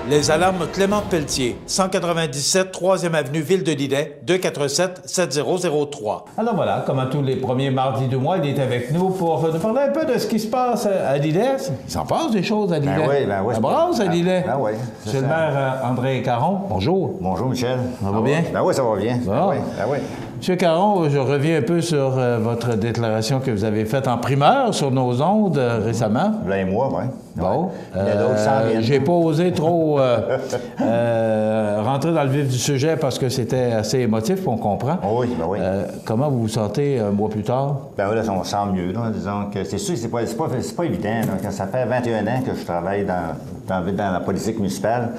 Les alarmes Clément Pelletier, 197 3e avenue Ville de Lillet, 247-7003. Alors voilà, comme à tous les premiers mardis du mois, il est avec nous pour nous parler un peu de ce qui se passe à Lillet. Il s'en passe des choses à Lillet. Ben oui. Ça brasse à Lillet. Ben oui. Monsieur le maire André Caron, bonjour. Bonjour, Michel. Ça va bien? Ben oui, ça va bien. Bon. Ben oui. Monsieur Caron, je reviens un peu sur votre déclaration que vous avez faite en primeur sur nos ondes récemment. Là et moi, oui. Bon. Ouais. J'ai pas osé trop rentrer dans le vif du sujet parce que c'était assez émotif, on comprend. Oui, ben oui. Comment vous vous sentez un mois plus tard? Ben oui, là, on se sent mieux. Là, disons que c'est sûr que c'est pas évident. Là, quand ça fait 21 ans que je travaille dans la politique municipale,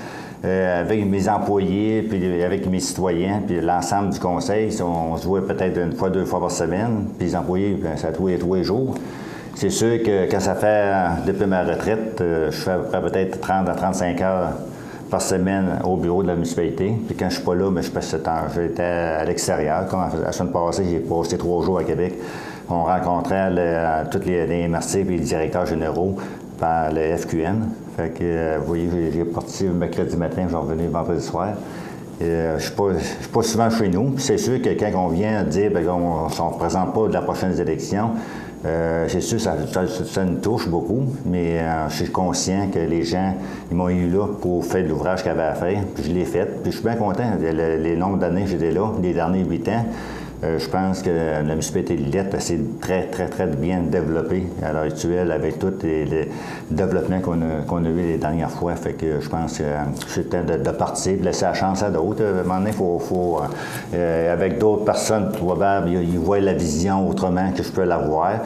avec mes employés, puis avec mes citoyens, puis l'ensemble du conseil, on se voit peut-être une fois, 2 fois par semaine, puis les employés, ben, c'est tous les jours. C'est sûr que quand ça fait, depuis ma retraite, je fais à peu près peut-être 30 à 35 heures par semaine au bureau de la municipalité. Puis quand je suis pas là, mais je passe ce temps. J'étais à l'extérieur. Comme la semaine passée, j'ai passé 3 jours à Québec. On rencontrait tous les MRC et les directeurs généraux par le FQN. Fait que, vous voyez, j'ai parti mercredi matin, je suis revenu vendredi soir. Je suis pas souvent chez nous. Puis c'est sûr que quand on vient dire qu'on ne se présente pas de la prochaine élection, c'est sûr que ça nous touche beaucoup, mais je suis conscient que les gens, ils m'ont eu là pour faire l'ouvrage qu'il y avait à faire, puis je l'ai fait. Puis je suis bien content. Les nombres d'années que j'étais là, les derniers 8 ans, je pense que la municipalité de Lillet s'est très bien développée à l'heure actuelle avec tous les développements qu'on a eu les dernières fois. Fait que je pense que c'est temps de partir, de laisser la chance à d'autres. À un moment donné, faut avec d'autres personnes probables, ils voient la vision autrement que je peux la voir.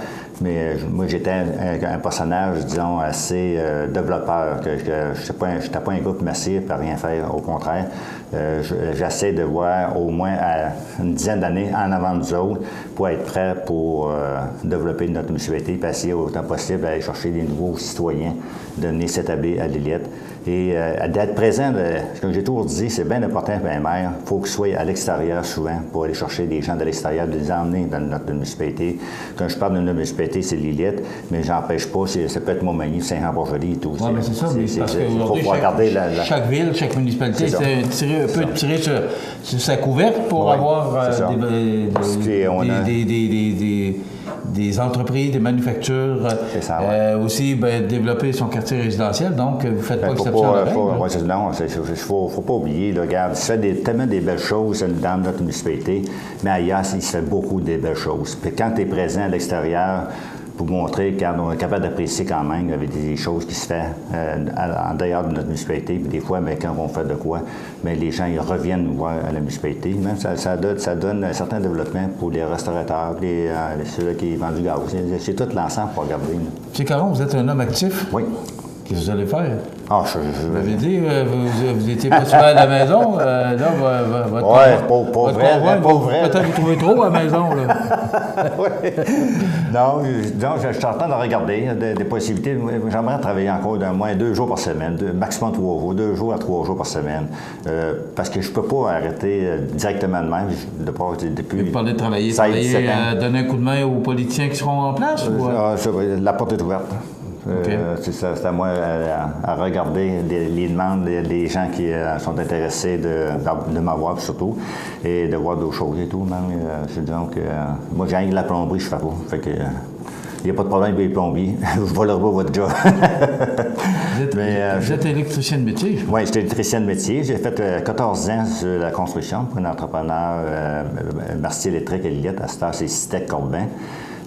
Mais moi, j'étais un personnage, disons, assez développeur. Je n'étais pas un gars qui m'assied à rien faire. Au contraire, j'essaie de voir au moins à une dizaine d'années en avant nous autres pour être prêt pour développer notre municipalité, passer autant possible à aller chercher des nouveaux citoyens, de venir s'établir à Lillet. Et d'être présent, comme j'ai toujours dit, c'est bien important pour un maire. Il faut qu'il soit à l'extérieur souvent pour aller chercher des gens de l'extérieur, de les emmener dans notre municipalité. Quand je parle de notre municipalité, c'est Lillet, mais j'empêche pas, ça peut être Montmagny, Saint-Jean-Port-Joli et tout. Oui, mais c'est ça, parce qu'aujourd'hui, chaque ville, chaque municipalité peut tirer sur sa couverte pour avoir des entreprises, des manufactures, aussi développer son quartier résidentiel. Donc, vous ne faites pas exception à la règle. Non, il ne faut pas oublier. Là, regarde, il se fait tellement des belles choses dans notre municipalité, mais ailleurs, il se fait beaucoup de belles choses. Puis quand tu es présent à l'extérieur, pour montrer qu'on est capable d'apprécier quand même avec des choses qui se font en dehors de notre municipalité. Puis des fois, mais quand on fait de quoi, mais les gens ils reviennent nous voir à la municipalité. Même ça donne un certain développement pour les restaurateurs, ceux qui vendent du gaz. C'est tout l'ensemble pour regarder. M. Caron, vous êtes un homme actif. Oui. Qu'est-ce que vous allez faire? Vous m'avez dit, vous étiez pas souvent à la maison. Là, pas vrai. Peut-être vous trouvez trop à la maison, là. Oui. Non, je suis en train de regarder des possibilités. J'aimerais travailler encore d'au moins 2 jours par semaine, maximum 3 jours, 2 jours à 3 jours par semaine. Parce que je peux pas arrêter directement de même. Vous parlez de travailler, donner un coup de main aux politiciens qui seront en place? La porte est ouverte. Okay. C'est à moi à regarder les demandes des gens qui sont intéressés de m'avoir surtout et de voir d'autres choses et tout. Même, donc, moi, j'ai rien de la plomberie, je fais pas. Fait que il n'y a pas de problème avec les plombiers. Je ne volerai pas votre job. Vous êtes électricien de métier? Oui, j'étais électricien de métier. J'ai fait 14 ans sur la construction pour un entrepreneur Mercier Électrique à Lillet. À cette heure, c'est Citec Corbin.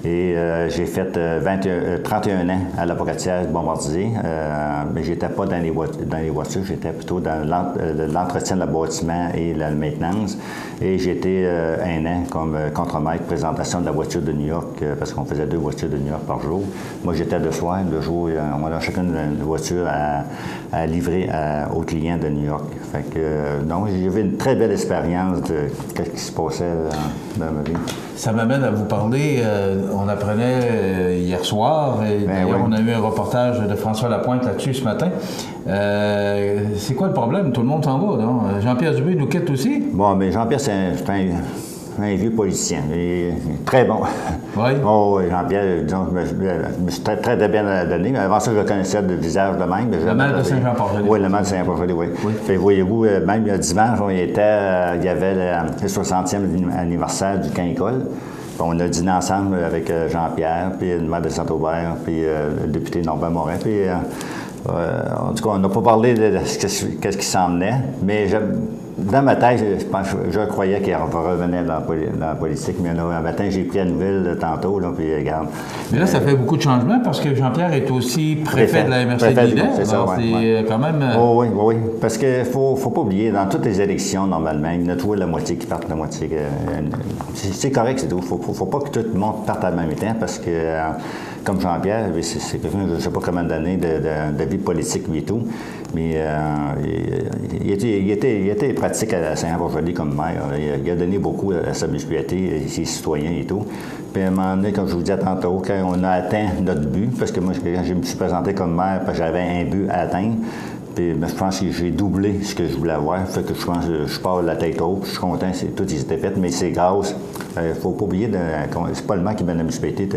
Et j'ai fait 31 ans à la Bocatière de Bombardier, mais j'étais pas dans les voitures, j'étais plutôt dans l'entretien de la bâtiment et la maintenance. Et j'ai été 1 an comme contremaître présentation de la voiture de New York, parce qu'on faisait 2 voitures de New York par jour. Moi, j'étais le soir, le jour, on a chacune une voiture à livrer aux clients de New York. Fait que, donc, j'ai eu une très belle expérience de ce qui se passait dans ma vie. Ça m'amène à vous parler, on apprenait hier soir, et d'ailleurs on a eu un reportage de François Lapointe là-dessus ce matin. C'est quoi le problème? Tout le monde s'en va, non? Jean-Pierre Dubé nous quitte aussi? Bon, mais Jean-Pierre, c'est un vieux politicien. Très bon. Oui? Oh, Jean-Pierre, disons, je me suis très, très bien donné. Mais avant ça, je le connaissais de visage de même. Le maire de Saint-Jean-Port-Joli. Oui, le maire de Saint-Jean-Port-Joli, oui. Puis, voyez-vous, même dimanche, il y avait le 60e anniversaire du camp école. On a dîné ensemble avec Jean-Pierre, puis le maire de Saint-Aubert, puis le député Norbert Morin. Puis, en tout cas, on n'a pas parlé de ce qui s'en venait, mais dans ma tête, je croyais qu'il revenait dans la politique, mais là, un matin, j'ai pris la nouvelle tantôt, là, puis regarde. Mais là, ça fait beaucoup de changements parce que Jean-Pierre est aussi préfet de la MRC de Lydie. C'est ça, c'est quand même... Oui. Parce qu'il ne faut pas oublier, dans toutes les élections, normalement, il y en a toujours la moitié qui partent la moitié. C'est correct, c'est tout. Il ne faut pas que tout le monde parte à même temps parce que, comme Jean-Pierre, c'est quelqu'un, je ne sais pas combien d'années de vie politique, lui et tout, mais il était pratique à Saint-Jean-Port-Joli comme maire. Il a donné beaucoup à sa municipalité, à ses citoyens et tout. Puis à un moment donné, comme je vous disais tantôt, quand on a atteint notre but, parce que moi, quand je me suis présenté comme maire, parce que j'avais un but à atteindre, puis je pense que j'ai doublé ce que je voulais avoir. Fait que je pense que je pars la tête haute. Je suis content, tout ils étaient fait, mais c'est grâce. Il ne faut pas oublier, c'est pas le maire qui mène la municipalité.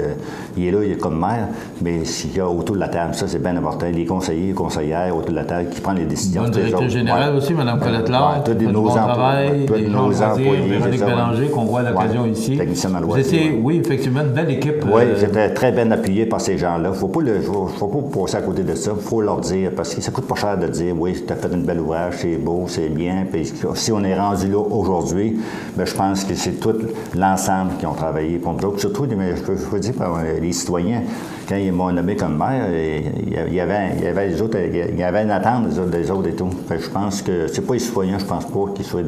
Il est là, il est comme maire, mais s'il y a autour de la table, ça c'est bien important. Les conseillers, les conseillères autour de la table qui prennent les décisions. Bonne directrice générale aussi, Mme Colette Lard. Tous nos employés. Tous nos employés. Véronique Bélanger, qu'on voit à l'occasion ici. Vous étiez, oui, effectivement, une belle équipe. Oui, j'étais très bien appuyé par ces gens-là. Il ne faut pas passer à côté de ça. Il faut leur dire, parce que ça ne coûte pas cher de dire, oui, tu as fait une belle ouvrage, c'est beau, c'est bien. Puis si on est rendu là aujourd'hui, bien, je pense que c'est tout l'ensemble qui ont travaillé pour nous autres. Surtout, mais je peux dire, les citoyens, quand ils m'ont nommé comme maire, il y avait les autres, il y avait une attente des autres et tout. Fait que je pense que c'est pas les citoyens, je pense pas qu'ils soient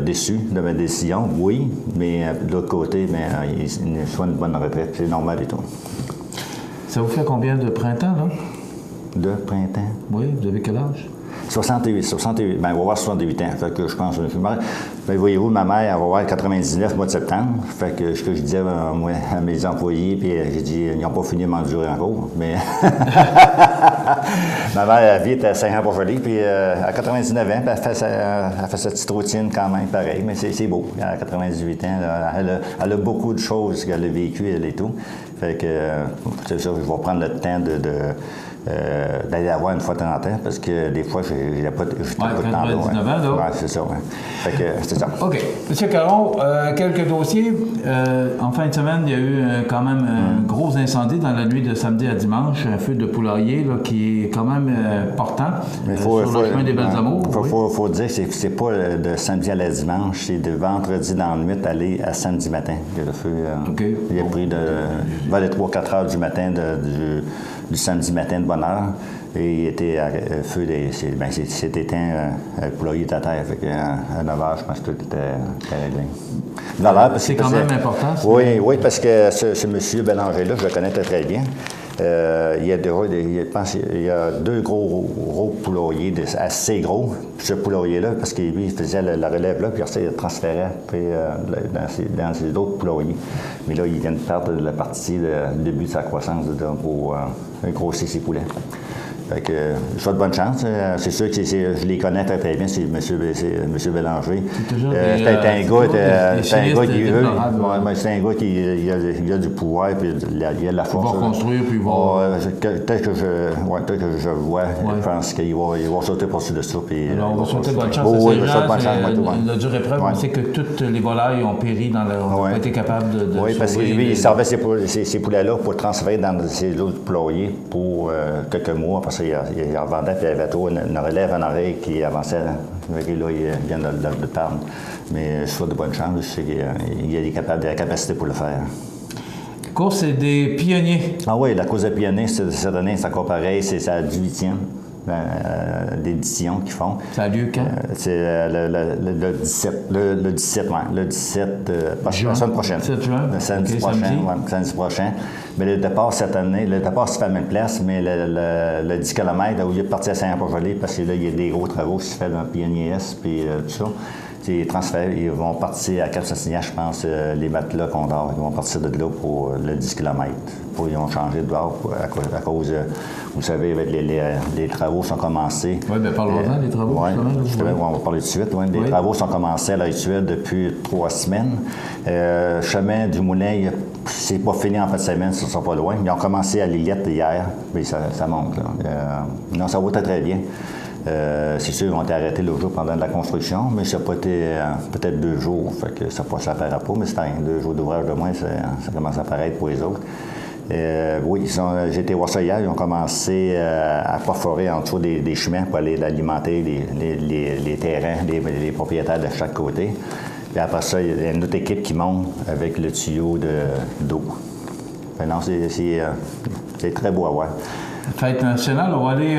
déçus de ma décision. Oui, mais de l'autre côté, ils soient une bonne retraite. C'est normal et tout. Ça vous fait combien de printemps, là? De printemps? Oui, vous avez quel âge? 68. Ben, on va avoir 68 ans. Fait que je pense que ben, voyez-vous, ma mère, elle va avoir 99 mois de septembre. Fait que ce que je disais moi, à mes employés, puis j'ai dit, ils n'ont pas fini de m'endurer encore. Mais ma mère, elle vit à Saint-Jean-Port-Joli, puis à 99 ans, puis elle fait sa petite routine quand même, pareil. Mais c'est beau. À 98 ans, elle a beaucoup de choses qu'elle a vécues, elle et tout. Fait que c'est ça, je vais prendre le temps d'aller la voir une fois de temps en temps, parce que des fois, je n'ai pas de temps là. 99 ans, là. Oui, c'est ça, ouais. Fait que c'est ça. OK. M. Caron, quelques dossiers. En fin de semaine, il y a eu quand même un gros incendie dans la nuit de samedi à dimanche, un feu de poulailler là, qui est quand même portant sur le chemin des Belles-Amours. Il faut dire que c'est pas de samedi à la dimanche, c'est de vendredi dans la nuit aller à samedi matin. Le feu, il a pris vers les 3-4 heures du matin du samedi matin de bonne heure. Et il était à feu s'est éteint, le poulailler était à terre. Fait qu'à 9 heures, je pense que tout était réglé. C'est quand même important. Ça. Oui, parce que ce monsieur Bélanger-là, je le connais très bien. Il y a deux gros poulaillers assez gros. Ce poulailler-là, parce que lui, il faisait la relève là, puis après, il transférait dans ses autres poulaillers. Mais là, il vient de perdre la partie, le début de sa croissance pour grossir ses poulets. Fait que je souhaite bonne chance. C'est sûr que je les connais très bien, c'est M. Bélanger. C'est un gars qui a du pouvoir, puis il a de la force. Il va construire, puis il va... Peut-être que je vois, je pense qu'il va sauter par-dessus de ça. Alors, on va souhaiter bonne chance à ces gens. La dure épreuve, on sait que toutes les volailles ont péri n'ont pas été capables de Oui, parce que lui, il servait ces poulets-là pour transférer dans ses autres poulaillers pour quelques mois. Il revendait, puis il y avait trop une relève en oreille qui avançait. Là, il vient de le perdre. Mais je souhaite de bonne chance. Je sais qu'il a la capacité pour le faire. Course des pionniers. Ah oui, la course des pionniers, cette année, c'est encore pareil. C'est sa 18e d'édition qu'ils font. Ça a lieu quand? C'est le 17. Le 17, oui. Le 17 la semaine prochaine. 17 juin. Le samedi prochain. Mais le départ cette année, se fait à la même place, mais le 10 km, au lieu de partir à Saint-Jean-Port-Joli, parce que là, il y a des gros travaux qui se font dans le Pionnier S, puis tout ça. été transférés. Ils vont partir à Cap-Saint-Signan, je pense, les matelas qu'on dort. Ils vont partir de là pour le 10 km. Ils vont changer de bord à cause, vous savez, les travaux sont commencés. Oui, bien parlons-en des travaux. Oui, justement, on va parler tout de suite. Ouais. Les travaux sont commencés à l'heure actuelle depuis 3 semaines. Chemin du Moulin, c'est pas fini en fin de semaine, ça ne sera pas loin. Ils ont commencé à Lillette hier, mais ça monte. Là. Non, ça va très, très bien. C'est sûr, ils vont être arrêtés le jour pendant la construction, mais ça n'a pas été peut-être 2 jours, fait que ça ne s'apparaît pas, mais c'est rien. 2 jours d'ouvrage de moins, ça commence à apparaître pour les autres. Oui, j'ai été voir ça hier, ils ont commencé à perforer en dessous des chemins pour aller alimenter les terrains, les propriétaires de chaque côté. Puis après ça, il y a une autre équipe qui monte avec le tuyau d'eau. Non, c'est très beau à voir. Fête nationale, on va aller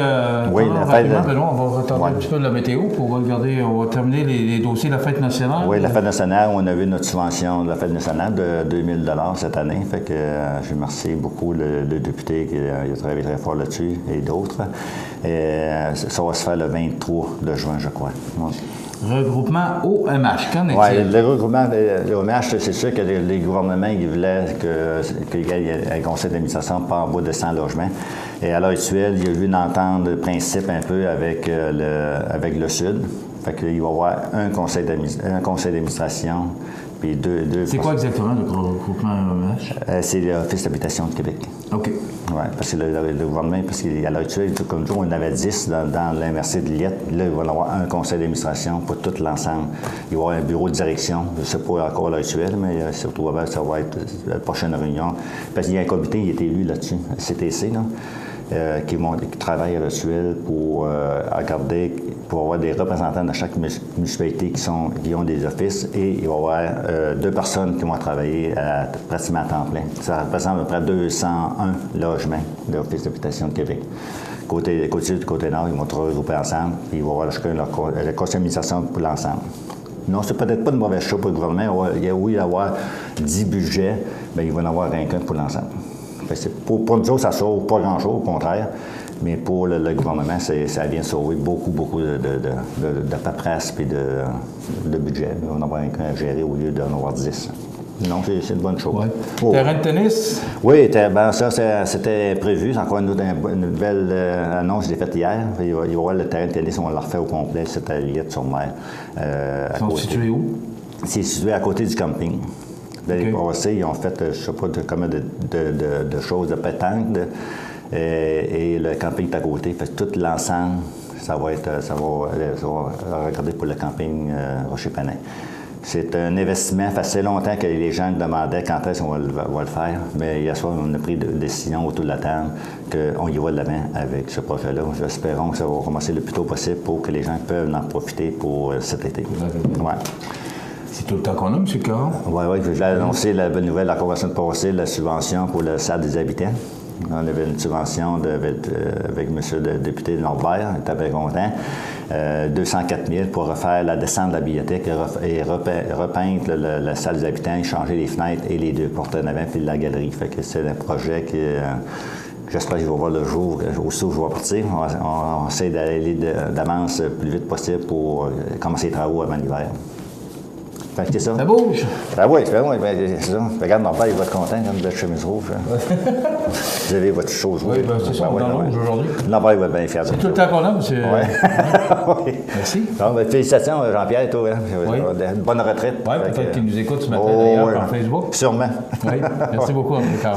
oui, la fête on va retarder un petit peu de la météo pour regarder, on va terminer les dossiers de la fête nationale. Oui, la fête nationale, on a vu notre subvention de la fête nationale de 2 000 $ cette année. Fait que je remercie beaucoup le député qui a travaillé très fort là-dessus et d'autres. Ça va se faire le 23 de juin, je crois. Ouais. Regroupement OMH, qu'en est-il? Oui, le regroupement de OMH, c'est sûr que les gouvernements ils voulaient qu'il y ait un conseil d'administration pas en bas de 100 logements. Et à l'heure actuelle, il y a eu une entente de principe un peu avec le Sud. Fait qu'il va y avoir un conseil d'administration, puis deux... C'est quoi exactement le regroupement OMH? C'est l'Office d'habitation de Québec. OK. Oui, parce que le gouvernement, parce qu'à l'heure actuelle, comme nous, on en avait 10 dans l'MRC de Lillette. Là, il va y avoir un conseil d'administration pour tout l'ensemble. Il va y avoir un bureau de direction. Je ne sais pas encore à l'heure actuelle, mais surtout, ça va être la prochaine réunion. Parce qu'il y a un comité qui est élu là-dessus, CTC, là. Qui travaillent à l'heure actuelle pour avoir des représentants de chaque municipalité qui ont des offices, et il va y avoir 2 personnes qui vont travailler pratiquement à temps plein. Ça représente à peu près 201 logements de l'Office d'habitation de Québec. Côté sud, côté nord, ils vont tous regrouper ensemble, puis ils vont avoir chacun leur conseil d'administration pour l'ensemble. Non, c'est peut-être pas une mauvaise chose pour le gouvernement. Il va y avoir 10 budgets, mais il va y en avoir un pour l'ensemble. Pour nous autres, ça ne sauve pas grand-chose, au contraire, mais pour le gouvernement, ça vient sauver beaucoup de paperasse et de budget. On va en avoir un à gérer au lieu d'en avoir 10. Non, c'est une bonne chose. Ouais. Oh. Terrain de tennis? Oui, ça, c'était prévu. C'est encore une nouvelle annonce que j'ai faite hier. Il va y avoir le terrain de tennis, on l'a refait au complet, c'était à Lillette-sur-Mer. Ils sont situés où? C'est situé à côté du camping. L'année passée, ils ont fait, je ne sais pas combien de choses, de pétanque, et le camping est à côté. Fait tout l'ensemble, ça va regarder pour le camping Rocher-Panin. C'est un investissement, ça fait longtemps que les gens demandaient quand est-ce qu'on va le faire, mais hier soir, on a pris une décision autour de la table qu'on y va de l'avant avec ce projet-là. Espérons que ça va commencer le plus tôt possible pour que les gens peuvent en profiter pour cet été. Ouais. C'est tout le temps qu'on a, M. Caron? Oui, je l'ai annoncé, la bonne nouvelle, la convention de passée, la subvention pour le salle des habitants. On avait une subvention avec M. le député de Norbert, il était très content. 204 000 pour refaire la descente de la bibliothèque et repeindre la salle des habitants, changer les fenêtres et les 2 portes en avant puis la galerie. Fait que c'est un projet qui... J'espère qu'il va voir le jour, aussitôt que je vais partir. On essaie d'aller d'avance le plus vite possible pour commencer les travaux avant l'hiver. C'est ça. Ça bouge? Oui, c'est ça. Regarde, mon père, il va être content quand vous êtes chemise rouge. Vous avez votre chose rouge. Oui, bien, c'est ça, on est dans le rouge aujourd'hui. Non, il va être bien fier de ça. C'est tout le temps qu'on a, monsieur. Oui. Merci. Donc, félicitations, Jean-Pierre et toi. Oui. Une bonne retraite. Oui, peut-être qu'il nous écoute ce matin d'ailleurs par Facebook. Sûrement. Oui. Merci beaucoup, M. Caron.